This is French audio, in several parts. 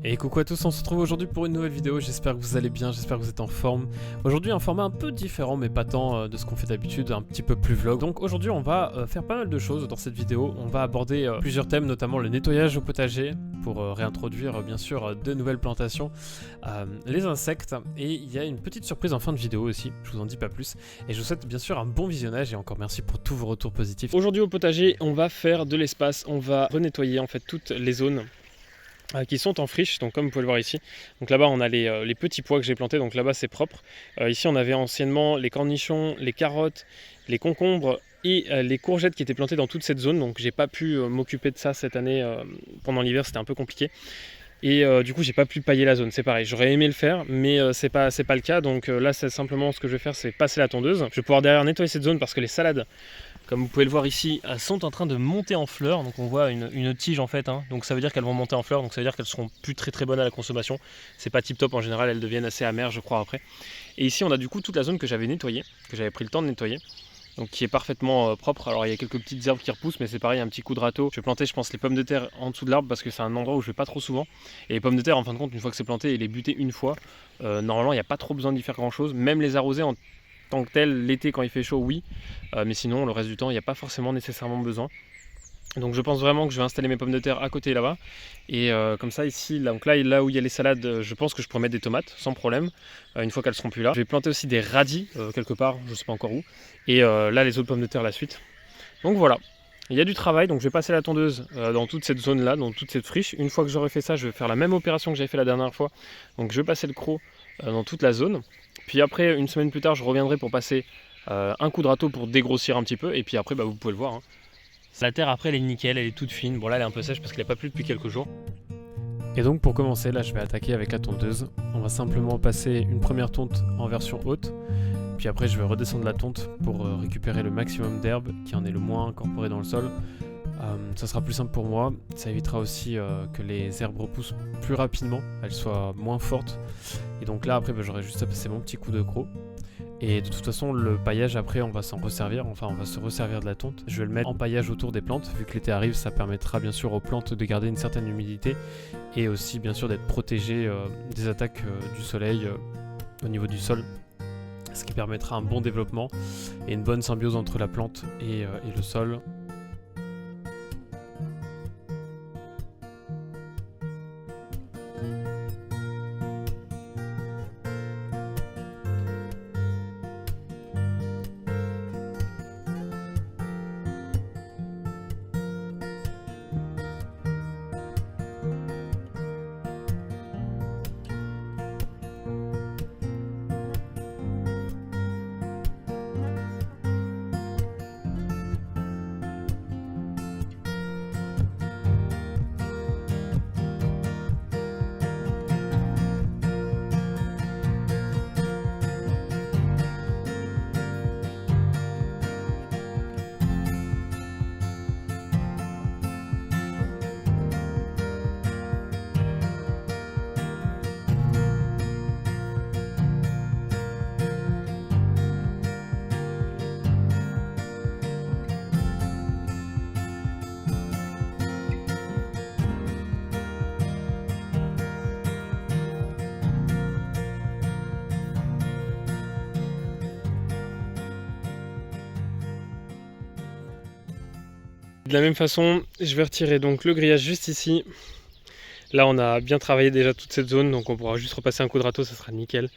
Et coucou à tous, on se retrouve aujourd'hui pour une nouvelle vidéo, j'espère que vous allez bien, j'espère que vous êtes en forme. Aujourd'hui un format un peu différent mais pas tant de ce qu'on fait d'habitude, un petit peu plus vlog. Donc aujourd'hui on va faire pas mal de choses dans cette vidéo, on va aborder plusieurs thèmes, notamment le nettoyage au potager, pour réintroduire bien sûr de nouvelles plantations, les insectes, et il y a une petite surprise en fin de vidéo aussi, je vous en dis pas plus. Et je vous souhaite bien sûr un bon visionnage et encore merci pour tous vos retours positifs. Aujourd'hui au potager on va faire de l'espace, on va renettoyer en fait toutes les zones qui sont en friche, donc comme vous pouvez le voir ici. Donc là-bas on a les petits pois que j'ai plantés, donc là-bas c'est propre. Ici on avait anciennement les cornichons, les carottes, les concombres et les courgettes qui étaient plantées dans toute cette zone, donc j'ai pas pu m'occuper de ça cette année, pendant l'hiver c'était un peu compliqué. Et du coup j'ai pas pu pailler la zone, c'est pareil, j'aurais aimé le faire mais c'est pas le cas. Donc là c'est simplement ce que je vais faire, c'est passer la tondeuse. Je vais pouvoir derrière nettoyer cette zone parce que les salades, comme vous pouvez le voir ici, elles sont en train de monter en fleurs. Donc on voit une tige en fait, hein. Donc ça veut dire qu'elles vont monter en fleurs, donc ça veut dire qu'elles seront plus très bonnes à la consommation. C'est pas tip top en général, elles deviennent assez amères je crois après. Et ici on a du coup toute la zone que j'avais nettoyée, que j'avais pris le temps de nettoyer, donc qui est parfaitement propre. Alors il y a quelques petites herbes qui repoussent mais c'est pareil, un petit coup de râteau. Je vais planter je pense les pommes de terre en dessous de l'arbre parce que c'est un endroit où je vais pas trop souvent. Et les pommes de terre en fin de compte, une fois que c'est planté et les buter une fois, normalement il n'y a pas trop besoin d'y faire grand chose, même les arroser en tant que tel l'été quand il fait chaud oui, mais sinon le reste du temps il n'y a pas forcément nécessairement besoin. Donc je pense vraiment que je vais installer mes pommes de terre à côté là-bas. Et comme ça ici, donc là où il y a les salades, je pense que je pourrais mettre des tomates sans problème, une fois qu'elles seront plus là. Je vais planter aussi des radis quelque part, je sais pas encore où. Et là les autres pommes de terre la suite. Donc voilà, il y a du travail, donc je vais passer la tondeuse dans toute cette zone là, dans toute cette friche. Une fois que j'aurai fait ça, je vais faire la même opération que j'avais fait la dernière fois. Donc je vais passer le croc dans toute la zone. Puis après, une semaine plus tard, je reviendrai pour passer un coup de râteau pour dégrossir un petit peu. Et puis après, vous pouvez le voir, hein. La terre après elle est nickel, elle est toute fine. Bon là elle est un peu sèche parce qu'il n'a pas plu depuis quelques jours. Et donc pour commencer, là je vais attaquer avec la tondeuse. On va simplement passer une première tonte en version haute. Puis après je vais redescendre la tonte pour récupérer le maximum d'herbe qui en est le moins incorporé dans le sol. Ça sera plus simple pour moi, ça évitera aussi que les herbes repoussent plus rapidement, elles soient moins fortes. Et donc là après j'aurai juste à passer mon petit coup de croc. Et de toute façon le paillage après on va s'en resservir, enfin on va se resservir de la tonte. Je vais le mettre en paillage autour des plantes, vu que l'été arrive ça permettra bien sûr aux plantes de garder une certaine humidité. Et aussi bien sûr d'être protégées des attaques du soleil au niveau du sol. Ce qui permettra un bon développement et une bonne symbiose entre la plante et le sol. De la même façon, je vais retirer donc le grillage juste ici. Là on a bien travaillé déjà toute cette zone, donc on pourra juste repasser un coup de râteau, ça sera nickel.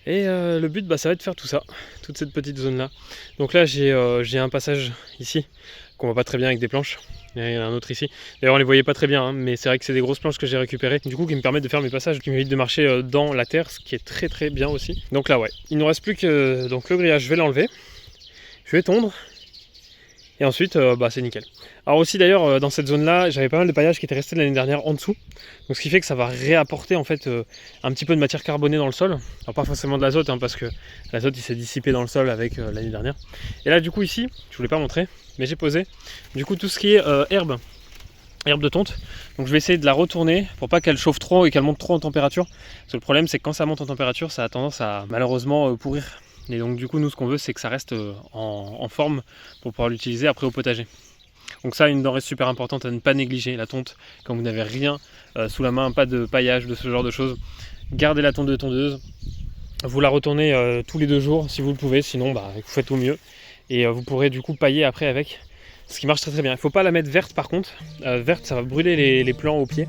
Et le but ça va être de faire tout ça, toute cette petite zone là. Donc là j'ai un passage ici, qu'on voit pas très bien avec des planches. Il y en a un autre ici. D'ailleurs on les voyait pas très bien, hein, mais c'est vrai que c'est des grosses planches que j'ai récupérées. Du coup qui me permettent de faire mes passages, qui m'évitent de marcher dans la terre, ce qui est très bien aussi. Donc là ouais, il ne nous reste plus que donc, le grillage, je vais l'enlever. Je vais tondre. Et ensuite, c'est nickel. Alors aussi d'ailleurs, dans cette zone-là, j'avais pas mal de paillage qui était resté de l'année dernière en dessous. Donc ce qui fait que ça va réapporter en fait un petit peu de matière carbonée dans le sol. Alors pas forcément de l'azote, hein, parce que l'azote il s'est dissipé dans le sol avec l'année dernière. Et là du coup ici, je voulais pas montrer, mais j'ai posé du coup tout ce qui est herbe de tonte. Donc je vais essayer de la retourner pour pas qu'elle chauffe trop et qu'elle monte trop en température. Parce que le problème c'est que quand ça monte en température, ça a tendance à malheureusement pourrir. Et donc du coup nous ce qu'on veut c'est que ça reste en forme pour pouvoir l'utiliser après au potager. Donc ça, une denrée super importante à ne pas négliger, la tonte, quand vous n'avez rien sous la main, pas de paillage, de ce genre de choses. Gardez la tonte de tondeuse, vous la retournez tous les 2 jours si vous le pouvez, sinon vous faites au mieux. Et vous pourrez du coup pailler après avec, ce qui marche très très bien. Il ne faut pas la mettre verte par contre, verte ça va brûler les plants au pied.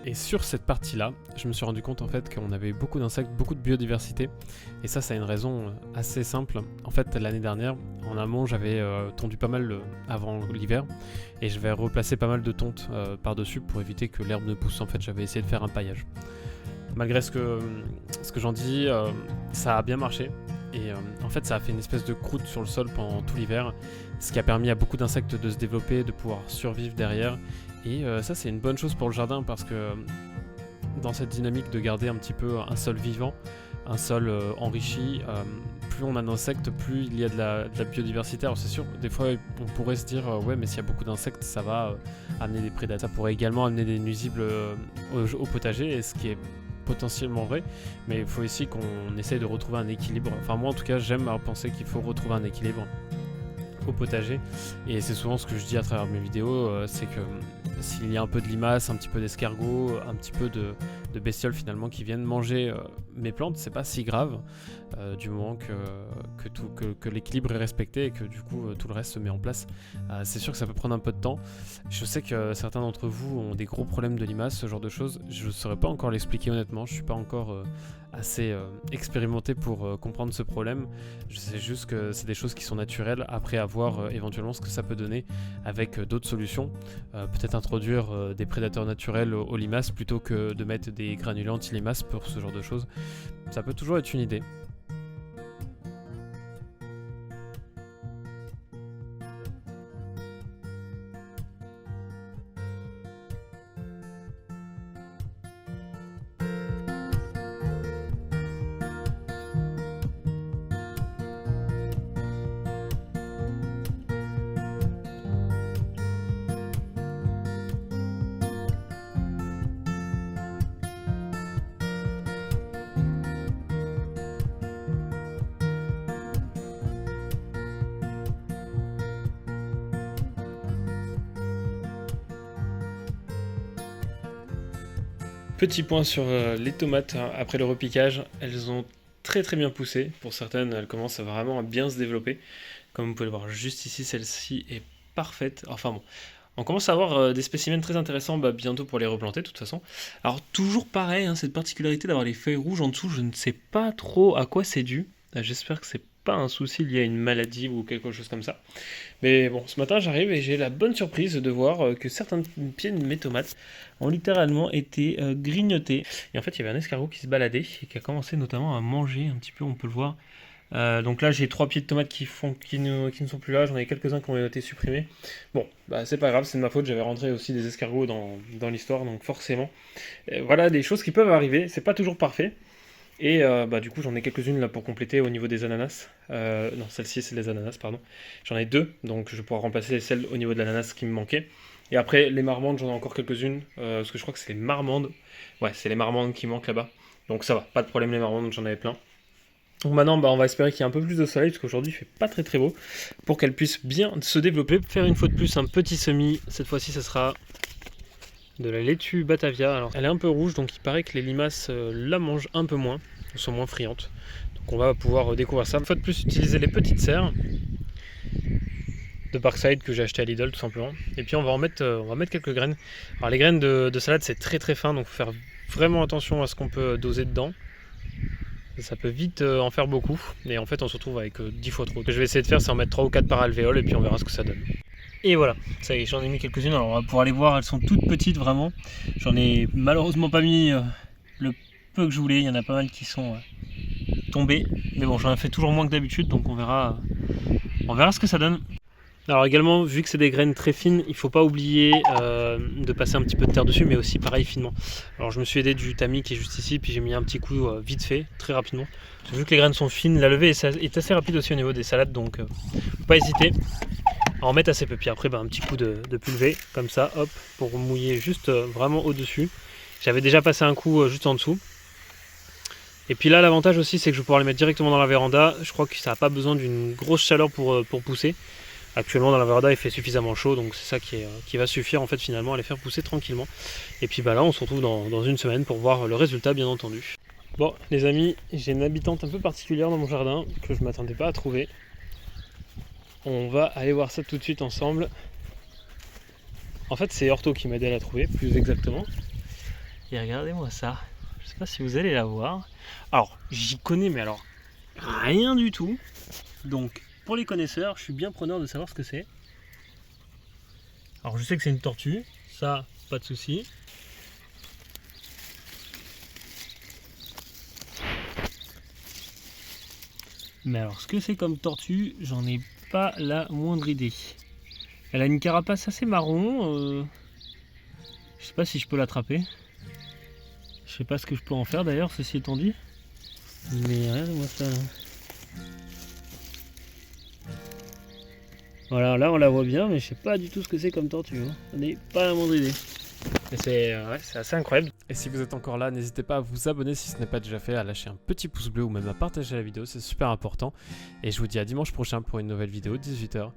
Et sur cette partie-là, je me suis rendu compte en fait qu'on avait beaucoup d'insectes, beaucoup de biodiversité. Et ça a une raison assez simple. En fait, l'année dernière, en amont, j'avais tondu pas mal avant l'hiver. Et je vais replacer pas mal de tonte par-dessus pour éviter que l'herbe ne pousse. En fait, j'avais essayé de faire un paillage. Malgré ce que j'en dis, ça a bien marché. Et en fait, ça a fait une espèce de croûte sur le sol pendant tout l'hiver. Ce qui a permis à beaucoup d'insectes de se développer, de pouvoir survivre derrière. Et ça c'est une bonne chose pour le jardin parce que dans cette dynamique de garder un petit peu un sol vivant, un sol enrichi, plus on a d'insectes, plus il y a de la biodiversité. Alors c'est sûr, des fois on pourrait se dire ouais mais s'il y a beaucoup d'insectes ça va amener des prédateurs, ça pourrait également amener des nuisibles au potager, et ce qui est potentiellement vrai, mais il faut aussi qu'on essaye de retrouver un équilibre. Enfin moi en tout cas j'aime à penser qu'il faut retrouver un équilibre au potager, et c'est souvent ce que je dis à travers mes vidéos, c'est que s'il y a un peu de limaces, un petit peu d'escargots, un petit peu de bestioles finalement qui viennent manger mes plantes, c'est pas si grave du moment que l'équilibre est respecté et que du coup tout le reste se met en place. C'est sûr que ça peut prendre un peu de temps. Je sais que certains d'entre vous ont des gros problèmes de limaces, ce genre de choses. Je ne saurais pas encore l'expliquer honnêtement, je suis pas encore assez expérimenté pour comprendre ce problème. Je sais juste que c'est des choses qui sont naturelles, après à voir éventuellement ce que ça peut donner avec d'autres solutions. Peut-être introduire des prédateurs naturels aux limaces plutôt que de mettre des granulés anti-limaces pour ce genre de choses. Ça peut toujours être une idée. Petit point sur les tomates après le repiquage, elles ont très bien poussé. Pour certaines, elles commencent vraiment à bien se développer. Comme vous pouvez le voir juste ici, celle-ci est parfaite. Enfin bon, on commence à avoir des spécimens très intéressants bientôt pour les replanter de toute façon. Alors toujours pareil, cette particularité d'avoir les feuilles rouges en dessous, je ne sais pas trop à quoi c'est dû. J'espère que c'est pas un souci lié à une maladie ou quelque chose comme ça. Mais bon, ce matin j'arrive et j'ai la bonne surprise de voir que certains pieds de mes tomates ont littéralement été grignotés. Et en fait il y avait un escargot qui se baladait et qui a commencé notamment à manger un petit peu, on peut le voir. Donc là j'ai 3 pieds de tomates qui ne sont plus là, j'en ai quelques-uns qui ont été supprimés. Bon, c'est pas grave, c'est de ma faute, j'avais rentré aussi des escargots dans l'histoire, donc forcément. Voilà des choses qui peuvent arriver, c'est pas toujours parfait. Et du coup j'en ai quelques-unes là pour compléter au niveau des ananas. Non, celle-ci c'est les ananas, pardon. J'en ai 2, donc je vais pouvoir remplacer celles au niveau de l'ananas qui me manquaient. Et après les marmandes, j'en ai encore quelques-unes, parce que je crois que c'est les marmandes. Ouais, c'est les marmandes qui manquent là-bas. Donc ça va, pas de problème les marmandes, j'en avais plein. Donc maintenant on va espérer qu'il y ait un peu plus de soleil, parce qu'aujourd'hui il fait pas très beau, pour qu'elles puissent bien se développer. Faire une fois de plus un petit semis, cette fois-ci ça sera de la laitue Batavia. Alors elle est un peu rouge, donc il paraît que les limaces la mangent un peu moins, elles sont moins friandes. Donc on va pouvoir découvrir ça. Une fois de plus utiliser les petites serres. de Parkside que j'ai acheté à Lidl tout simplement. Et puis on va mettre quelques graines. Alors les graines de salade c'est très très fin, donc il faut faire vraiment attention à ce qu'on peut doser dedans. Ça peut vite en faire beaucoup, et en fait on se retrouve avec 10 fois trop. Ce que je vais essayer de faire c'est en mettre 3 ou 4 par alvéole, et puis on verra ce que ça donne. Et voilà, ça y est, j'en ai mis quelques-unes. Alors pour aller voir, elles sont toutes petites vraiment. J'en ai malheureusement pas mis le peu que je voulais, il y en a pas mal qui sont tombés. Mais bon, j'en ai fait toujours moins que d'habitude, donc on verra ce que ça donne. Alors également, vu que c'est des graines très fines, il ne faut pas oublier de passer un petit peu de terre dessus, mais aussi pareil finement. Alors je me suis aidé du tamis qui est juste ici, puis j'ai mis un petit coup vite fait, très rapidement. Vu que les graines sont fines, la levée est assez rapide aussi au niveau des salades, donc faut pas hésiter à en mettre assez peu. Puis après, un petit coup de pulvé, comme ça, hop, pour mouiller juste vraiment au-dessus. J'avais déjà passé un coup juste en dessous. Et puis là, l'avantage aussi, c'est que je vais pouvoir les mettre directement dans la véranda. Je crois que ça n'a pas besoin d'une grosse chaleur pour pousser. Actuellement dans la véranda il fait suffisamment chaud, donc c'est ça qui va suffire en fait finalement à les faire pousser tranquillement. Et puis là on se retrouve dans une semaine pour voir le résultat bien entendu. Bon les amis, j'ai une habitante un peu particulière dans mon jardin que je ne m'attendais pas à trouver. On va aller voir ça tout de suite ensemble. En fait c'est Orto qui m'a aidé à la trouver plus exactement. Et regardez-moi ça, je sais pas si vous allez la voir. Alors j'y connais mais alors rien du tout. Donc pour les connaisseurs, je suis bien preneur de savoir ce que c'est. Alors je sais que c'est une tortue, ça, pas de souci. Mais alors ce que c'est comme tortue, j'en ai pas la moindre idée. Elle a une carapace assez marron. Je sais pas si je peux l'attraper. Je sais pas ce que je peux en faire d'ailleurs, ceci étant dit. Mais regardez-moi ça là. Voilà, là on la voit bien, mais je sais pas du tout ce que c'est comme tortue. Hein. J'en ai pas la moindre idée. C'est assez incroyable. Et si vous êtes encore là, n'hésitez pas à vous abonner si ce n'est pas déjà fait, à lâcher un petit pouce bleu ou même à partager la vidéo, c'est super important. Et je vous dis à dimanche prochain pour une nouvelle vidéo, 18 h.